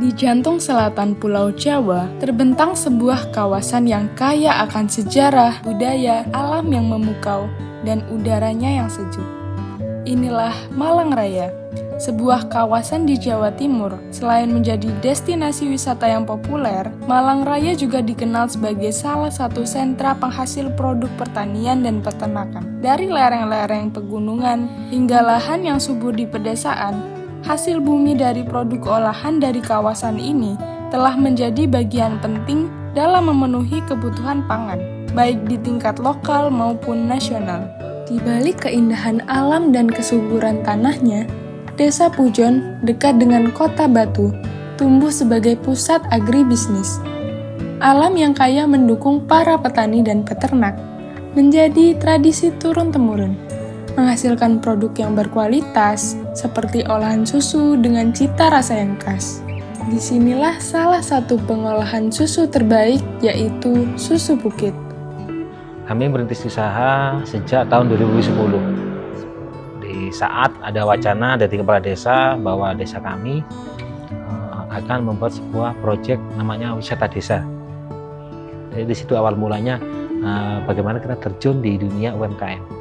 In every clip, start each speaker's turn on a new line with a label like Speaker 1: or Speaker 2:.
Speaker 1: Di jantung selatan Pulau Jawa, terbentang sebuah kawasan yang kaya akan sejarah, budaya, alam yang memukau, dan udaranya yang sejuk. Inilah Malang Raya, sebuah kawasan di Jawa Timur. Selain menjadi destinasi wisata yang populer, Malang Raya juga dikenal sebagai salah satu sentra penghasil produk pertanian dan peternakan. Dari lereng-lereng pegunungan hingga lahan yang subur di pedesaan, hasil bumi dari produk olahan dari kawasan ini telah menjadi bagian penting dalam memenuhi kebutuhan pangan, baik di tingkat lokal maupun nasional. Di balik keindahan alam dan kesuburan tanahnya, Desa Pujon dekat dengan Kota Batu tumbuh sebagai pusat agribisnis. Alam yang kaya mendukung para petani dan peternak menjadi tradisi turun-temurun, menghasilkan produk yang berkualitas seperti olahan susu dengan cita rasa yang khas. Disinilah salah satu pengolahan susu terbaik, yaitu susu Bukit.
Speaker 2: Kami merintis usaha sejak tahun 2010. Di saat ada wacana dari kepala desa bahwa desa kami akan membuat sebuah proyek namanya wisata desa. Jadi di situ awal mulanya bagaimana kita terjun di dunia UMKM.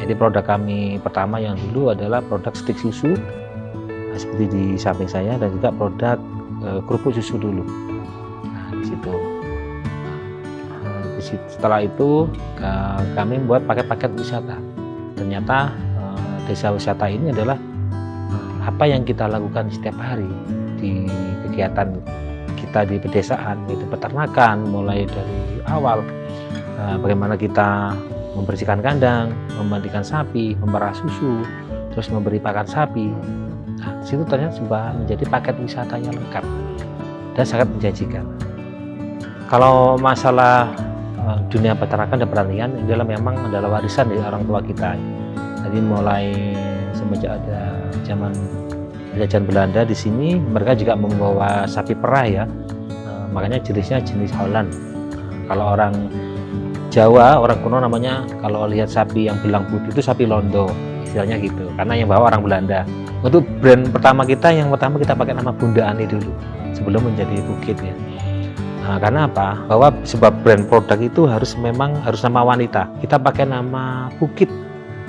Speaker 2: Jadi produk kami pertama yang dulu adalah produk stik susu seperti di samping saya, dan juga produk kerupuk susu dulu. Nah, di situ. Setelah itu kami membuat paket-paket wisata. Ternyata desa wisata ini adalah apa yang kita lakukan setiap hari di kegiatan kita di pedesaan, yaitu peternakan, mulai dari awal bagaimana kita membersihkan kandang, memandikan sapi, memerah susu, terus memberi pakan sapi. Nah, di situ ternyata menjadi paket wisata yang lengkap dan sangat menjanjikan. Kalau masalah dunia peternakan dan pertanian, ini memang adalah warisan dari orang tua kita. Jadi mulai semenjak ada zaman penjajahan Belanda di sini, mereka juga membawa sapi perah ya. Makanya jenisnya jenis Holland. Kalau orang Jawa, orang kuno namanya, kalau lihat sapi yang belang putih itu sapi londo, istilahnya gitu, karena yang bawa orang Belanda. Untuk brand pertama kita, yang pertama kita pakai nama Bunda Ani dulu sebelum menjadi Bukit ya. Nah, karena apa? Bahwa sebuah brand produk itu harus nama wanita. Kita pakai nama Bukit.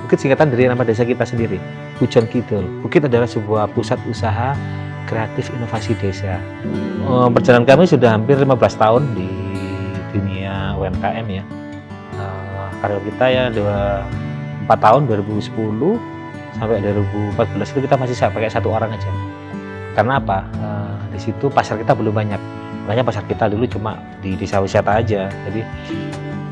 Speaker 2: Bukit singkatan dari nama desa kita sendiri, Pujon Kidul. Bukit adalah sebuah pusat usaha kreatif inovasi desa. Perjalanan kami sudah hampir 15 tahun di dunia UMKM ya. Karya kita ya 4 tahun, 2010 sampai 2014 itu kita masih pakai 1 orang aja. Karena apa? Di situ pasar kita belum banyak. Makanya pasar kita dulu cuma di desa wisata aja. Jadi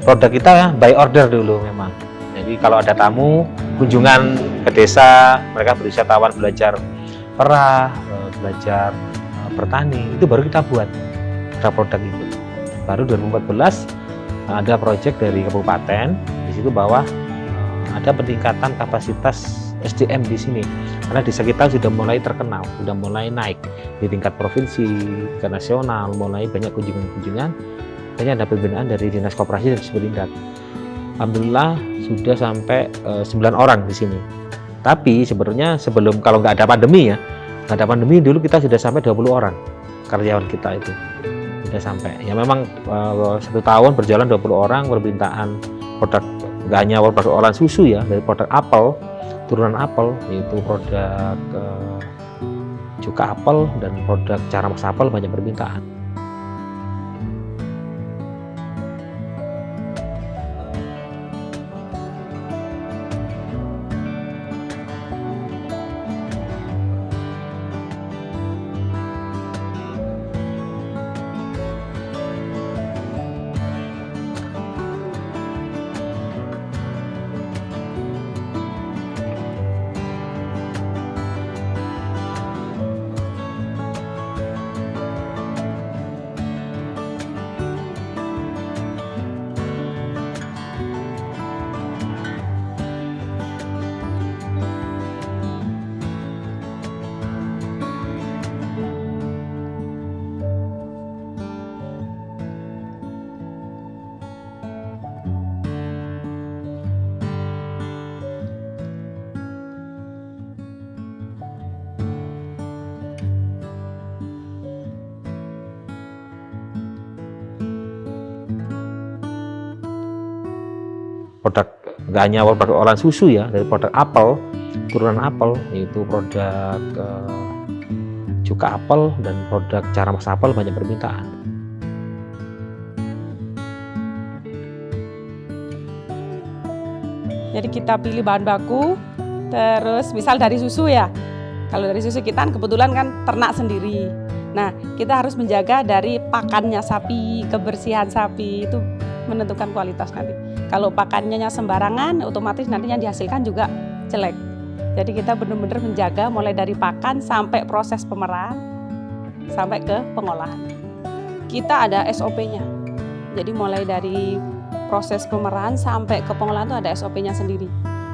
Speaker 2: produk kita ya by order dulu memang. Jadi kalau ada tamu kunjungan ke desa, mereka berwisatawan belajar perah, belajar bertani, itu baru kita buat produk itu. Baru 2014 ada proyek dari kabupaten di situ bahwa ada peningkatan kapasitas SDM di sini, karena desa kita sudah mulai terkenal, sudah mulai naik di tingkat provinsi, tingkat nasional, mulai banyak kunjungan-kunjungan. Akhirnya ada pembinaan dari Dinas Koperasi dan Disperindak. Alhamdulillah sudah sampai 9 orang di sini. Tapi sebenarnya sebelum, kalau nggak ada pandemi ya, nggak ada pandemi dulu kita sudah sampai 20 orang karyawan kita itu. Sampai ya memang 1 tahun berjalan 20 orang, permintaan produk nggak hanya produk olahan susu ya, dari produk apel, turunan apel, yaitu produk cuka apel dan produk cara masak apel, banyak permintaan. produk nggak hanya produk olahan susu ya, dari produk apel, turunan apel, yaitu produk cuka apel dan produk cara masak apel banyak permintaan.
Speaker 3: Jadi kita pilih bahan baku, terus misal dari susu ya. Kalau dari susu kita kebetulan kan ternak sendiri. Nah, kita harus menjaga dari pakannya sapi, kebersihan sapi, itu menentukan kualitas nanti. Kalau pakannya sembarangan, otomatis nantinya dihasilkan juga jelek. Jadi kita benar-benar menjaga mulai dari pakan sampai proses pemerahan, sampai ke pengolahan. Kita ada SOP-nya. Jadi mulai dari proses pemerahan sampai ke pengolahan itu ada SOP-nya sendiri.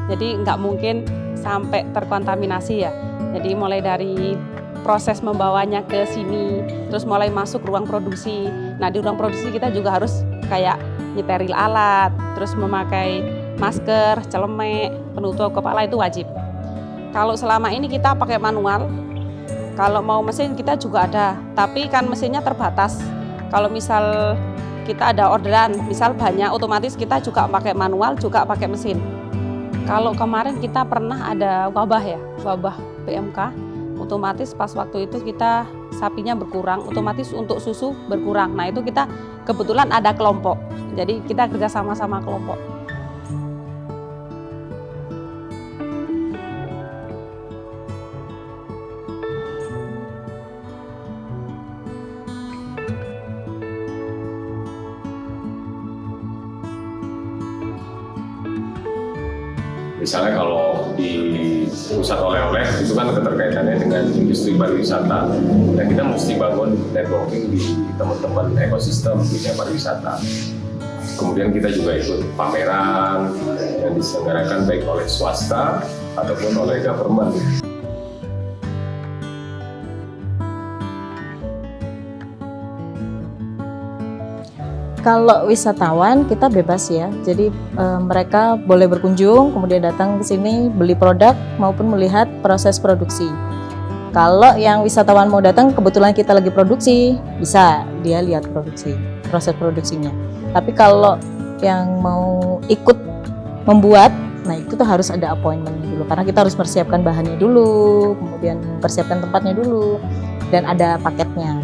Speaker 3: Jadi nggak mungkin sampai terkontaminasi ya. Jadi mulai dari proses membawanya ke sini, terus mulai masuk ruang produksi. Nah, di ruang produksi kita juga harus kayak nyeteril alat, terus memakai masker, celemek, penutup kepala itu wajib. Kalau selama ini kita pakai manual, kalau mau mesin kita juga ada, tapi kan mesinnya terbatas. Kalau misal kita ada orderan, misal banyak, otomatis kita juga pakai manual, juga pakai mesin. Kalau kemarin kita pernah ada wabah PMK, otomatis pas waktu itu kita sapinya berkurang, otomatis untuk susu berkurang. Nah itu kita kebetulan ada kelompok, jadi kita kerja sama-sama kelompok.
Speaker 4: Misalnya kalau di pusat oleh-oleh itu kan keterkaitannya dengan industri pariwisata, dan kita mesti bangun networking di teman-teman ekosistem dunia pariwisata. Kemudian kita juga ikut pameran yang diselenggarakan baik oleh swasta ataupun oleh government.
Speaker 5: Kalau wisatawan kita bebas ya, jadi mereka boleh berkunjung, kemudian datang ke sini beli produk maupun melihat proses produksi. Kalau yang wisatawan mau datang kebetulan kita lagi produksi, bisa dia lihat proses produksinya. Tapi kalau yang mau ikut membuat, nah itu tuh harus ada appointment dulu, karena kita harus persiapkan bahannya dulu, kemudian persiapkan tempatnya dulu, dan ada paketnya.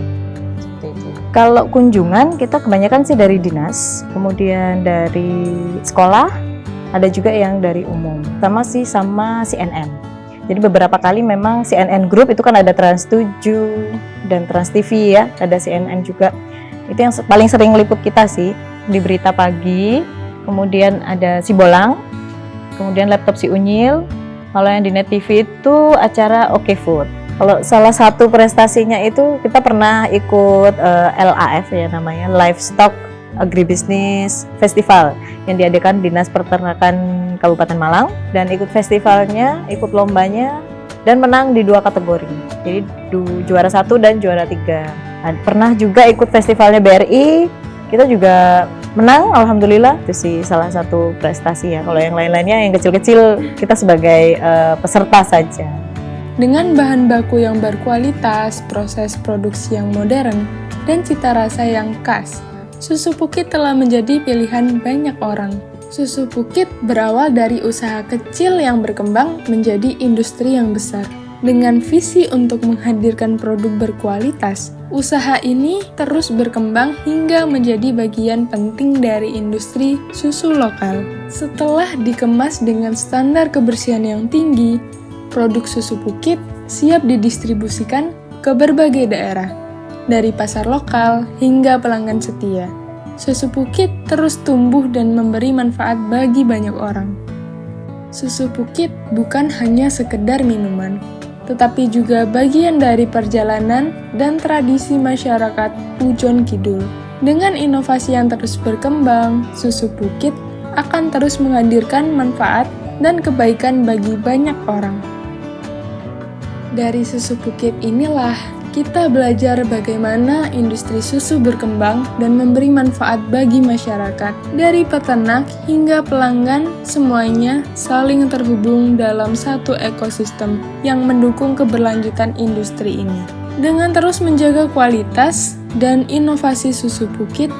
Speaker 5: Kalau kunjungan kita kebanyakan sih dari dinas, kemudian dari sekolah, ada juga yang dari umum, sama CNN. Jadi beberapa kali memang CNN Group itu kan ada Trans 7 dan Trans TV ya, ada CNN juga. Itu yang paling sering meliput kita sih, di berita pagi, kemudian ada Si Bolang, kemudian Laptop Si Unyil. Kalau yang di Net TV itu acara Oke Food. Kalau salah satu prestasinya itu kita pernah ikut LAF ya namanya, Livestock Agribusiness Festival yang diadakan Dinas Peternakan Kabupaten Malang, dan ikut festivalnya, ikut lombanya dan menang di 2 kategori. Jadi juara 1 dan juara 3. Pernah juga ikut festivalnya BRI, kita juga menang, alhamdulillah. Itu sih salah satu prestasi ya. Kalau yang lain-lainnya yang kecil-kecil kita sebagai peserta saja.
Speaker 1: Dengan bahan baku yang berkualitas, proses produksi yang modern, dan cita rasa yang khas, susu Pukit telah menjadi pilihan banyak orang. Susu Pukit berawal dari usaha kecil yang berkembang menjadi industri yang besar. Dengan visi untuk menghadirkan produk berkualitas, usaha ini terus berkembang hingga menjadi bagian penting dari industri susu lokal. Setelah dikemas dengan standar kebersihan yang tinggi, produk susu Pukit siap didistribusikan ke berbagai daerah, dari pasar lokal hingga pelanggan setia. Susu Pukit terus tumbuh dan memberi manfaat bagi banyak orang. Susu Pukit bukan hanya sekedar minuman, tetapi juga bagian dari perjalanan dan tradisi masyarakat Pujon Kidul. Dengan inovasi yang terus berkembang, susu Pukit akan terus menghadirkan manfaat dan kebaikan bagi banyak orang. Dari susu Pukit inilah kita belajar bagaimana industri susu berkembang dan memberi manfaat bagi masyarakat. Dari peternak hingga pelanggan, semuanya saling terhubung dalam satu ekosistem yang mendukung keberlanjutan industri ini. Dengan terus menjaga kualitas dan inovasi susu Pukit,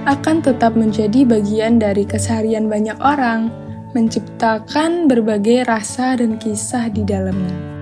Speaker 1: akan tetap menjadi bagian dari keseharian banyak orang, menciptakan berbagai rasa dan kisah di dalamnya.